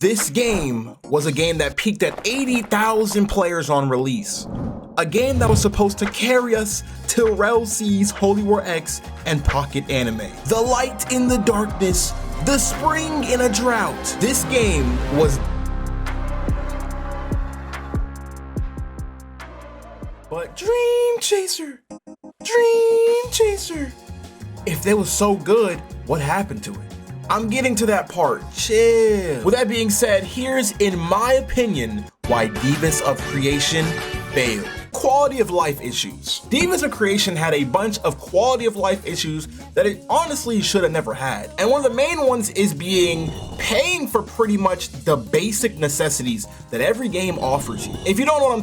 This game was a game that peaked at 80,000 players on release. A game that was supposed to carry us till Rel C's Holy War X and Pocket Anime. The light in the darkness, the spring in a drought. This game was... But Dream Chaser, if they was so good, what happened to it? I'm getting to that part, chill. With that being said, here's, in my opinion, why Devas of Creation failed. Quality of life issues. Devas of Creation had a bunch of quality of life issues that it honestly should have never had. And one of the main ones is paying for pretty much the basic necessities that every game offers you. If you don't know what I'm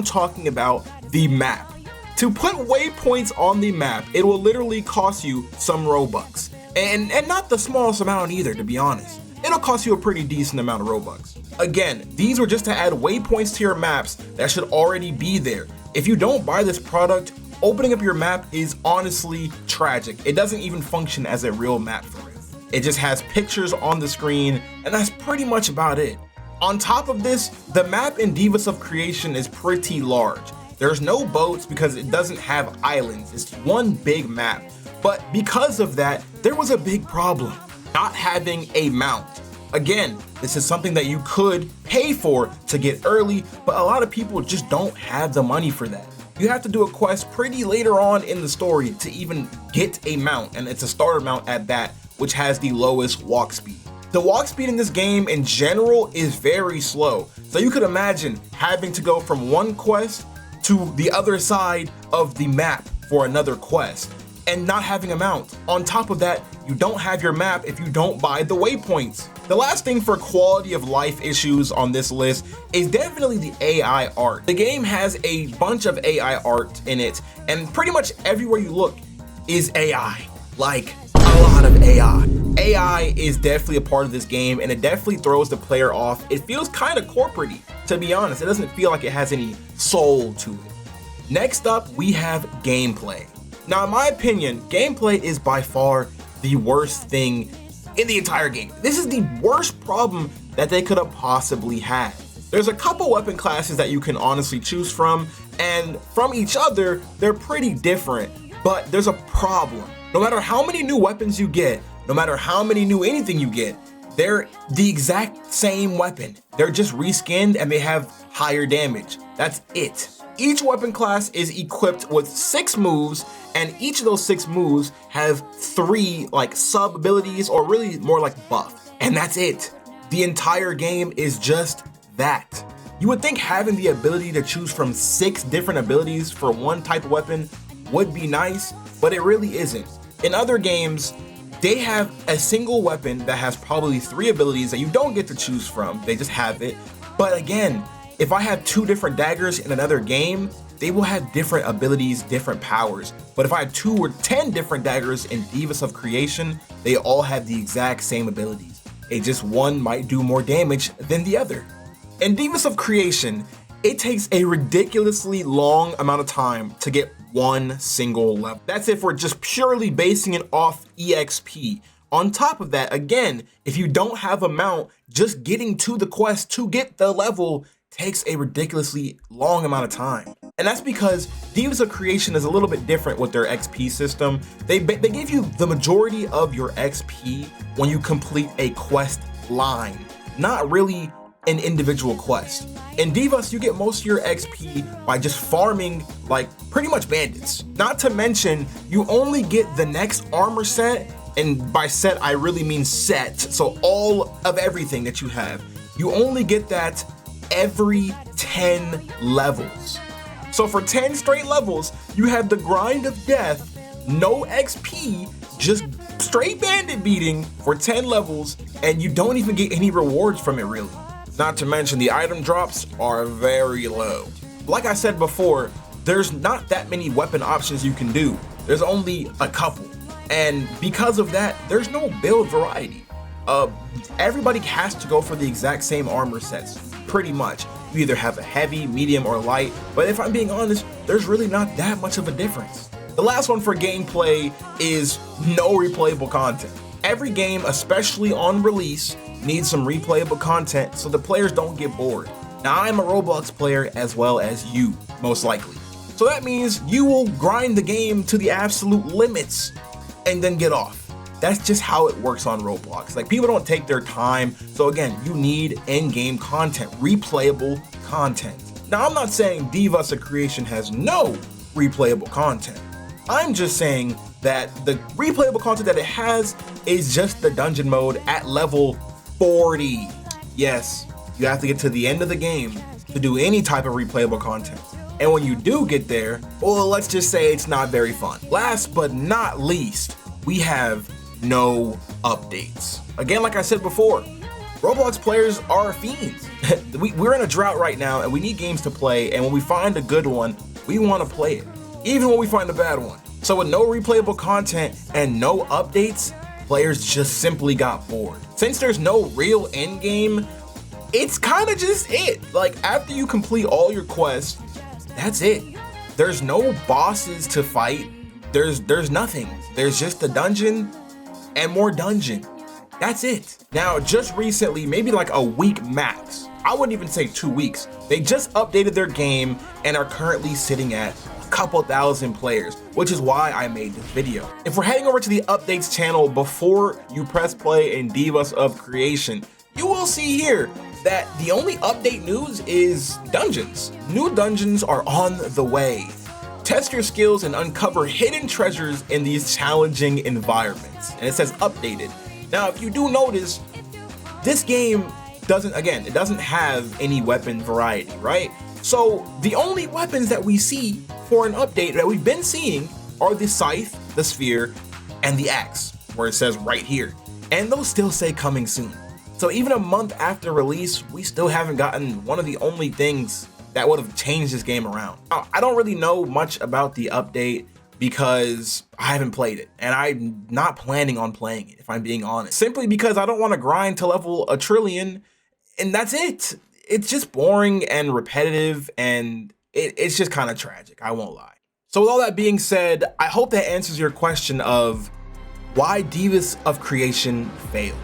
talking about the map. To put waypoints on the map, it will literally cost you some Robux. And not the smallest amount either, to be honest. It'll cost you a pretty decent amount of Robux. Again, these were just to add waypoints to your maps that should already be there. If you don't buy this product, opening up your map is honestly tragic. It doesn't even function as a real map for it. It just has pictures on the screen, and that's pretty much about it. On top of this, the map in Devas of Creation is pretty large. There's no boats because it doesn't have islands. It's one big map. But because of that, there was a big problem, not having a mount. Again, this is something that you could pay for to get early, but a lot of people just don't have the money for that. You have to do a quest pretty later on in the story to even get a mount, and it's a starter mount at that, which has the lowest walk speed. The walk speed in this game in general is very slow, so you could imagine having to go from one quest to the other side of the map for another quest, and not having a mount. On top of that, you don't have your map if you don't buy the waypoints. The last thing for quality of life issues on this list is definitely the AI art. The game has a bunch of AI art in it, and pretty much everywhere you look is AI. Like, a lot of AI. AI is definitely a part of this game, and it definitely throws the player off. It feels kind of corporate-y, to be honest. It doesn't feel like it has any soul to it. Next up, we have gameplay. Now, in my opinion, gameplay is by far the worst thing in the entire game. This is the worst problem that they could have possibly had. There's a couple weapon classes that you can honestly choose from, and from each other, they're pretty different, but there's a problem. No matter how many new weapons you get, no matter how many new anything you get, they're the exact same weapon. They're just reskinned and they have higher damage. That's it. Each weapon class is equipped with 6 moves, and each of those 6 moves have 3 like sub abilities, or really more like buff. And that's it. The entire game is just that. You would think having the ability to choose from 6 different abilities for one type of weapon would be nice, but it really isn't. In other games, they have a single weapon that has probably 3 abilities that you don't get to choose from. They just have it. But again, if I have 2 different daggers in another game, they will have different abilities, different powers. But if I had 2 or 10 different daggers in Devas of Creation, they all have the exact same abilities. It just one might do more damage than the other. In Devas of Creation, it takes a ridiculously long amount of time to get one single level. That's if we're just purely basing it off EXP. On top of that, again, if you don't have a mount, just getting to the quest to get the level takes a ridiculously long amount of time. And that's because Devas of Creation is a little bit different with their XP system. They give you the majority of your XP when you complete a quest line, not really an individual quest. In Devas, you get most of your XP by just farming like pretty much bandits. Not to mention, you only get the next armor set, and by set, I really mean set, so all of everything that you have. You only get that every 10 levels. So for 10 straight levels, you have the grind of death, no XP, just straight bandit beating for 10 levels, and you don't even get any rewards from it really. Not to mention the item drops are very low. Like I said before, there's not that many weapon options you can do. There's only a couple. And because of that, there's no build variety. Everybody has to go for the exact same armor sets, pretty much. You either have a heavy, medium, or light, but if I'm being honest, there's really not that much of a difference. The last one for gameplay is no replayable content. Every game, especially on release, need some replayable content so the players don't get bored. Now, I'm a Roblox player as well as you, most likely. So that means you will grind the game to the absolute limits and then get off. That's just how it works on Roblox. Like, people don't take their time. So again, you need in-game content, replayable content. Now, I'm not saying Devas of Creation has no replayable content. I'm just saying that the replayable content that it has is just the dungeon mode at level 40. Yes, you have to get to the end of the game to do any type of replayable content. And when you do get there, well, let's just say it's not very fun. Last but not least, we have no updates. Again, like I said before, Roblox players are fiends. We're in a drought right now and we need games to play, and when we find a good one, we want to play it, even when we find a bad one. So with no replayable content and no updates, players just simply got bored. Since there's no real end game, it's kind of just it. Like, after you complete all your quests, that's it. There's no bosses to fight. There's nothing. There's just a dungeon and more dungeon. That's it. Now, just recently, maybe like a week max, I wouldn't even say 2 weeks, they just updated their game and are currently sitting at a couple thousand players, which is why I made this video. If we're heading over to the updates channel before you press play in Devas of Creation, you will see here that the only update news is dungeons. New dungeons are on the way. Test your skills and uncover hidden treasures in these challenging environments. And it says updated. Now, if you do notice, this game doesn't have any weapon variety, right? So the only weapons that we see for an update that we've been seeing are the scythe, the spear, and the axe, where it says right here. And those still say coming soon. So even a month after release, we still haven't gotten one of the only things that would have changed this game around. I don't really know much about the update because I haven't played it, and I'm not planning on playing it, if I'm being honest. Simply because I don't want to grind to level 1 trillion, and that's it. It's just boring and repetitive, and it's just kind of tragic, I won't lie. So with all that being said, I hope that answers your question of why Devas of Creation failed.